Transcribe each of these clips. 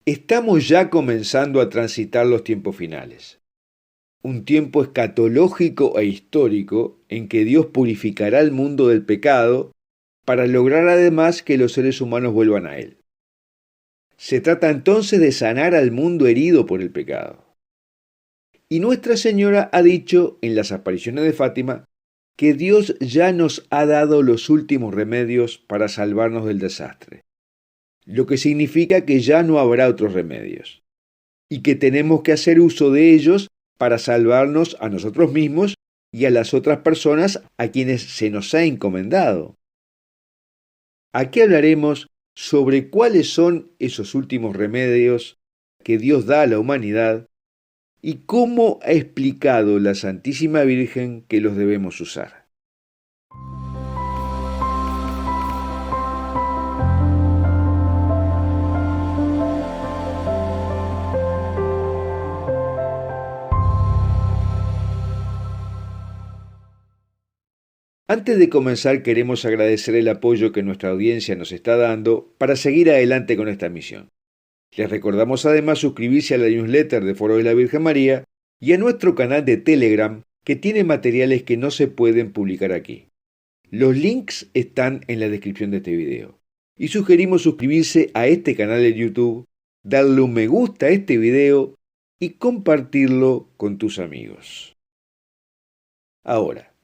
Estamos ya comenzando a transitar los tiempos finales. Un tiempo escatológico e histórico en que Dios purificará el mundo del pecado para lograr además que los seres humanos vuelvan a Él. Se trata entonces de sanar al mundo herido por el pecado. Y Nuestra Señora ha dicho en las apariciones de Fátima que Dios ya nos ha dado los últimos remedios para salvarnos del desastre, lo que significa que ya no habrá otros remedios, y que tenemos que hacer uso de ellos para salvarnos a nosotros mismos y a las otras personas a quienes se nos ha encomendado. Aquí hablaremos sobre cuáles son esos últimos remedios que Dios da a la humanidad y cómo ha explicado la Santísima Virgen que los debemos usar. Antes de comenzar, queremos agradecer el apoyo que nuestra audiencia nos está dando para seguir adelante con esta misión. Les recordamos además suscribirse a la newsletter de Foro de la Virgen María y a nuestro canal de Telegram, que tiene materiales que no se pueden publicar aquí. Los links están en la descripción de este video. Y sugerimos suscribirse a este canal de YouTube, darle un me gusta a este video y compartirlo con tus amigos. Ahora,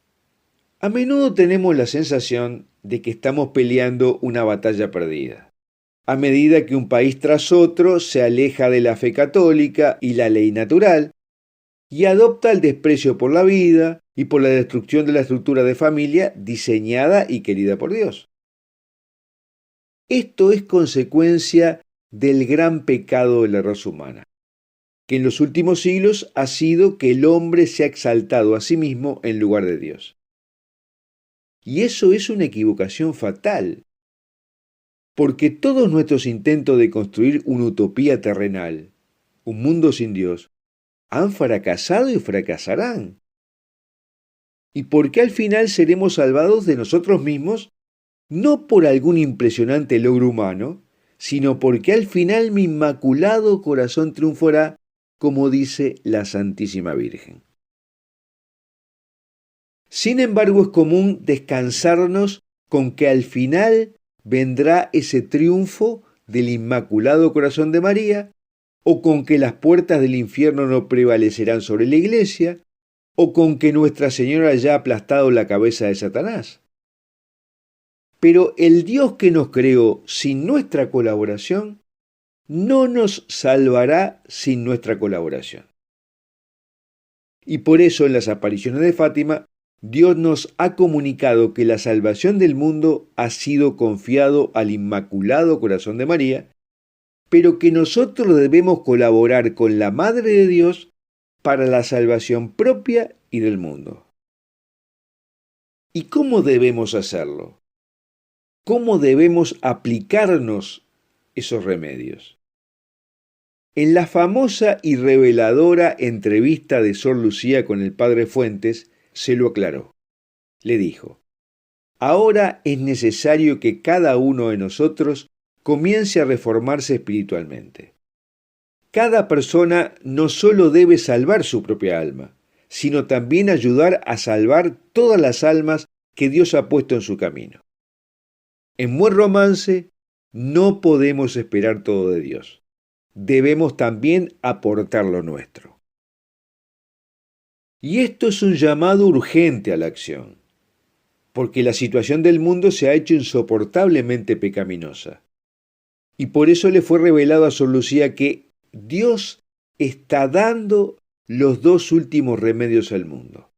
a menudo tenemos la sensación de que estamos peleando una batalla perdida, a medida que un país tras otro se aleja de la fe católica y la ley natural y adopta el desprecio por la vida y por la destrucción de la estructura de familia diseñada y querida por Dios. Esto es consecuencia del gran pecado de la raza humana, que en los últimos siglos ha sido que el hombre se ha exaltado a sí mismo en lugar de Dios. Y eso es una equivocación fatal, porque todos nuestros intentos de construir una utopía terrenal, un mundo sin Dios, han fracasado y fracasarán. Y porque al final seremos salvados de nosotros mismos, no por algún impresionante logro humano, sino porque al final mi inmaculado corazón triunfará, como dice la Santísima Virgen. Sin embargo, es común descansarnos con que al final vendrá ese triunfo del Inmaculado Corazón de María, o con que las puertas del infierno no prevalecerán sobre la Iglesia, o con que Nuestra Señora ya ha aplastado la cabeza de Satanás. Pero el Dios que nos creó sin nuestra colaboración, no nos salvará sin nuestra colaboración. Y por eso en las apariciones de Fátima, Dios nos ha comunicado que la salvación del mundo ha sido confiado al Inmaculado Corazón de María, pero que nosotros debemos colaborar con la Madre de Dios para la salvación propia y del mundo. ¿Y cómo debemos hacerlo? ¿Cómo debemos aplicarnos esos remedios? En la famosa y reveladora entrevista de Sor Lucía con el Padre Fuentes, se lo aclaró. Le dijo: ahora es necesario que cada uno de nosotros comience a reformarse espiritualmente. Cada persona no solo debe salvar su propia alma, sino también ayudar a salvar todas las almas que Dios ha puesto en su camino. En buen romance, no podemos esperar todo de Dios. Debemos también aportar lo nuestro. Y esto es un llamado urgente a la acción, porque la situación del mundo se ha hecho insoportablemente pecaminosa. Y por eso le fue revelado a Sor Lucía que Dios está dando los dos últimos remedios al mundo: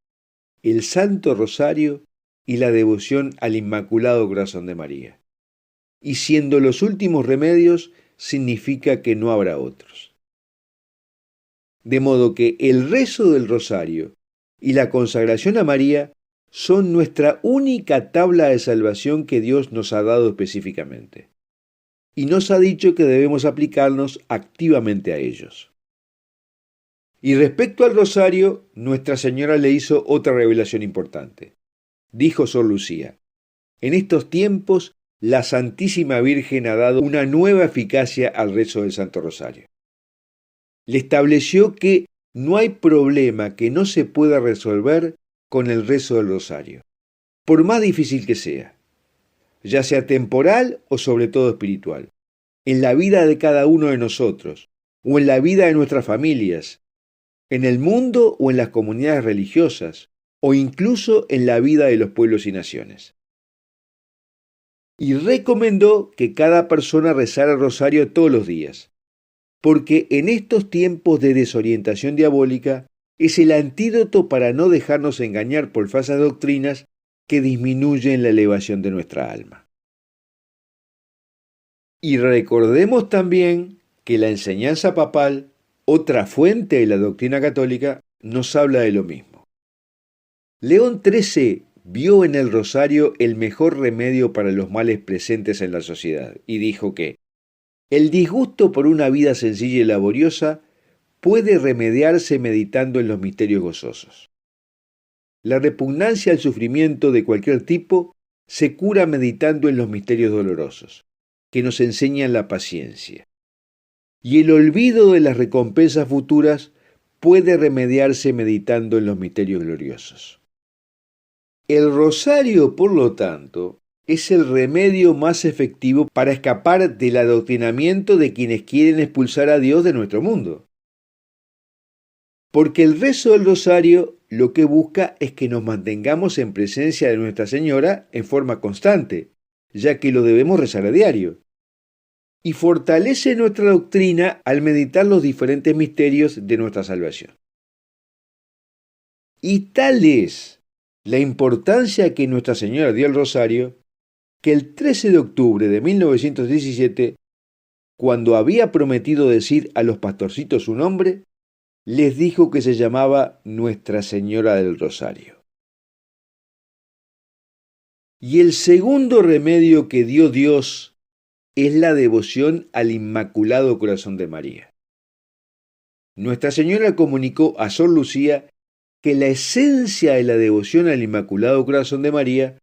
el Santo Rosario y la devoción al Inmaculado Corazón de María. Y siendo los últimos remedios, significa que no habrá otros. De modo que el rezo del Rosario y la consagración a María son nuestra única tabla de salvación que Dios nos ha dado específicamente. Y nos ha dicho que debemos aplicarnos activamente a ellos. Y respecto al Rosario, Nuestra Señora le hizo otra revelación importante. Dijo Sor Lucía: en estos tiempos la Santísima Virgen ha dado una nueva eficacia al rezo del Santo Rosario. Le estableció que no hay problema que no se pueda resolver con el rezo del Rosario, por más difícil que sea, ya sea temporal o sobre todo espiritual, en la vida de cada uno de nosotros, o en la vida de nuestras familias, en el mundo o en las comunidades religiosas, o incluso en la vida de los pueblos y naciones. Y recomendó que cada persona rezara el rosario todos los días, porque en estos tiempos de desorientación diabólica es el antídoto para no dejarnos engañar por falsas doctrinas que disminuyen la elevación de nuestra alma. Y recordemos también que la enseñanza papal, otra fuente de la doctrina católica, nos habla de lo mismo. León XIII vio en el rosario el mejor remedio para los males presentes en la sociedad y dijo que el disgusto por una vida sencilla y laboriosa puede remediarse meditando en los misterios gozosos. La repugnancia al sufrimiento de cualquier tipo se cura meditando en los misterios dolorosos, que nos enseñan la paciencia. Y el olvido de las recompensas futuras puede remediarse meditando en los misterios gloriosos. El rosario, por lo tanto, es el remedio más efectivo para escapar del adoctrinamiento de quienes quieren expulsar a Dios de nuestro mundo. Porque el rezo del rosario lo que busca es que nos mantengamos en presencia de Nuestra Señora en forma constante, ya que lo debemos rezar a diario. Y fortalece nuestra doctrina al meditar los diferentes misterios de nuestra salvación. Y tal es la importancia que Nuestra Señora dio al rosario, que el 13 de octubre de 1917, cuando había prometido decir a los pastorcitos su nombre, les dijo que se llamaba Nuestra Señora del Rosario. Y el segundo remedio que dio Dios es la devoción al Inmaculado Corazón de María. Nuestra Señora comunicó a Sor Lucía que la esencia de la devoción al Inmaculado Corazón de María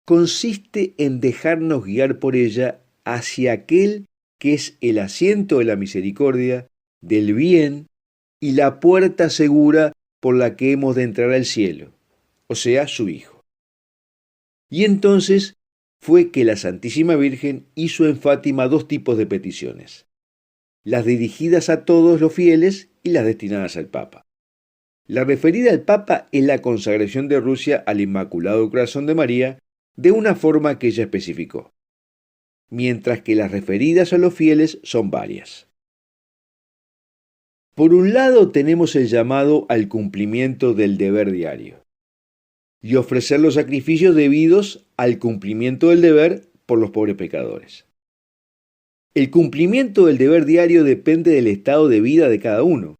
consiste en dejarnos guiar por ella hacia aquel que es el asiento de la misericordia, del bien y la puerta segura por la que hemos de entrar al cielo, o sea, su Hijo. Y entonces fue que la Santísima Virgen hizo en Fátima dos tipos de peticiones, las dirigidas a todos los fieles y las destinadas al Papa. La referida al Papa es la consagración de Rusia al Inmaculado Corazón de María de una forma que ella especificó, mientras que las referidas a los fieles son varias. Por un lado tenemos el llamado al cumplimiento del deber diario y ofrecer los sacrificios debidos al cumplimiento del deber por los pobres pecadores. El cumplimiento del deber diario depende del estado de vida de cada uno,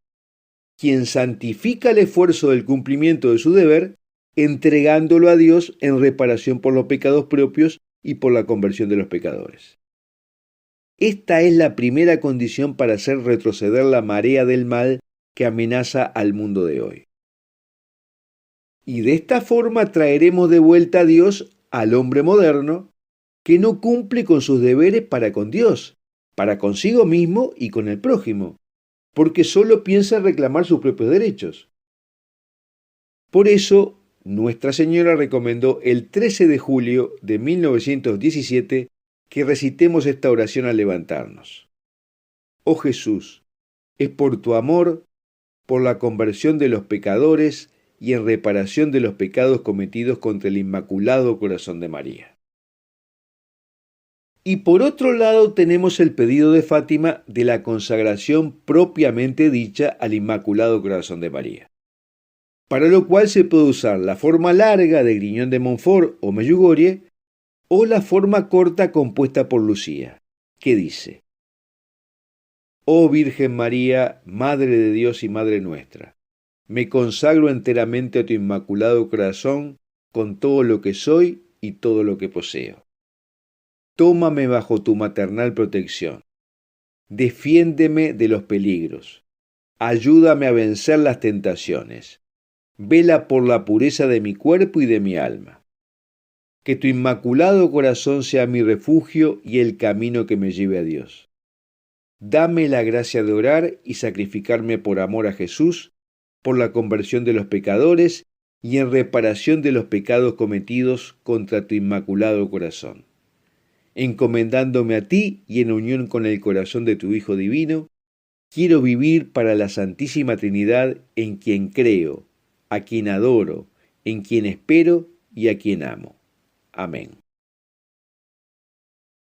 quien santifica el esfuerzo del cumplimiento de su deber entregándolo a Dios en reparación por los pecados propios y por la conversión de los pecadores. Esta es la primera condición para hacer retroceder la marea del mal que amenaza al mundo de hoy. Y de esta forma traeremos de vuelta a Dios al hombre moderno que no cumple con sus deberes para con Dios, para consigo mismo y con el prójimo, porque solo piensa reclamar sus propios derechos. Por eso, Nuestra Señora recomendó el 13 de julio de 1917 que recitemos esta oración al levantarnos. Oh Jesús, es por tu amor, por la conversión de los pecadores y en reparación de los pecados cometidos contra el Inmaculado Corazón de María. Y por otro lado tenemos el pedido de Fátima de la consagración propiamente dicha al Inmaculado Corazón de María, para lo cual se puede usar la forma larga de Griñón de Montfort o Medjugorje o la forma corta compuesta por Lucía, que dice: Oh Virgen María, Madre de Dios y Madre nuestra, me consagro enteramente a tu Inmaculado Corazón con todo lo que soy y todo lo que poseo. Tómame bajo tu maternal protección. Defiéndeme de los peligros. Ayúdame a vencer las tentaciones. Vela por la pureza de mi cuerpo y de mi alma. Que tu inmaculado corazón sea mi refugio y el camino que me lleve a Dios. Dame la gracia de orar y sacrificarme por amor a Jesús, por la conversión de los pecadores y en reparación de los pecados cometidos contra tu inmaculado corazón. Encomendándome a ti y en unión con el corazón de tu Hijo divino, quiero vivir para la Santísima Trinidad en quien creo, a quien adoro, en quien espero y a quien amo. Amén.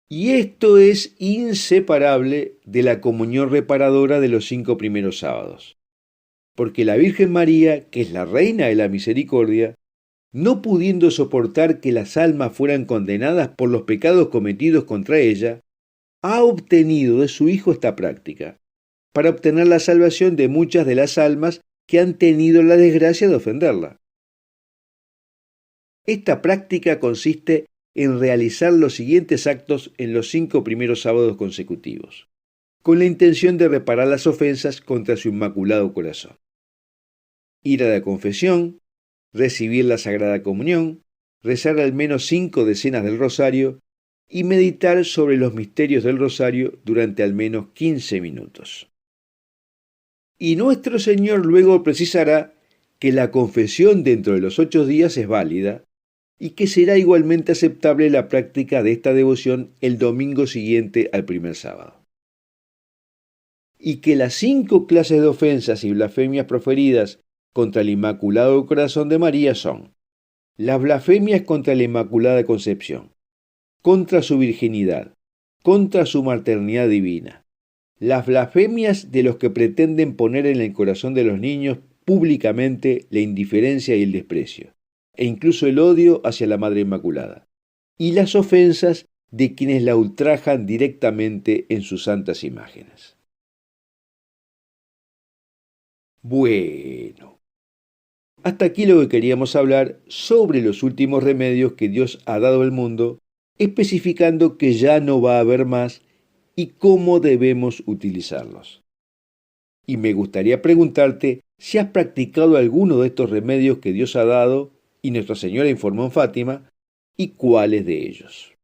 Y esto es inseparable de la comunión reparadora de los 5 primeros sábados, porque la Virgen María, que es la Reina de la Misericordia, no pudiendo soportar que las almas fueran condenadas por los pecados cometidos contra ella, ha obtenido de su Hijo esta práctica, para obtener la salvación de muchas de las almas que han tenido la desgracia de ofenderla. Esta práctica consiste en realizar los siguientes actos en los 5 primeros sábados consecutivos, con la intención de reparar las ofensas contra su inmaculado corazón. Ir a la confesión, recibir la Sagrada Comunión, rezar al menos 5 decenas del rosario y meditar sobre los misterios del rosario durante al menos 15 minutos. Y nuestro Señor luego precisará que la confesión dentro de los 8 días es válida y que será igualmente aceptable la práctica de esta devoción el domingo siguiente al primer sábado. Y que las 5 clases de ofensas y blasfemias proferidas contra el Inmaculado Corazón de María son: las blasfemias contra la Inmaculada Concepción, contra su virginidad, contra su maternidad divina, las blasfemias de los que pretenden poner en el corazón de los niños públicamente la indiferencia y el desprecio, e incluso el odio hacia la Madre Inmaculada, y las ofensas de quienes la ultrajan directamente en sus santas imágenes. Bueno, hasta aquí lo que queríamos hablar sobre los últimos remedios que Dios ha dado al mundo, especificando que ya no va a haber más y cómo debemos utilizarlos. Y me gustaría preguntarte si has practicado alguno de estos remedios que Dios ha dado y Nuestra Señora informó en Fátima, y cuáles de ellos.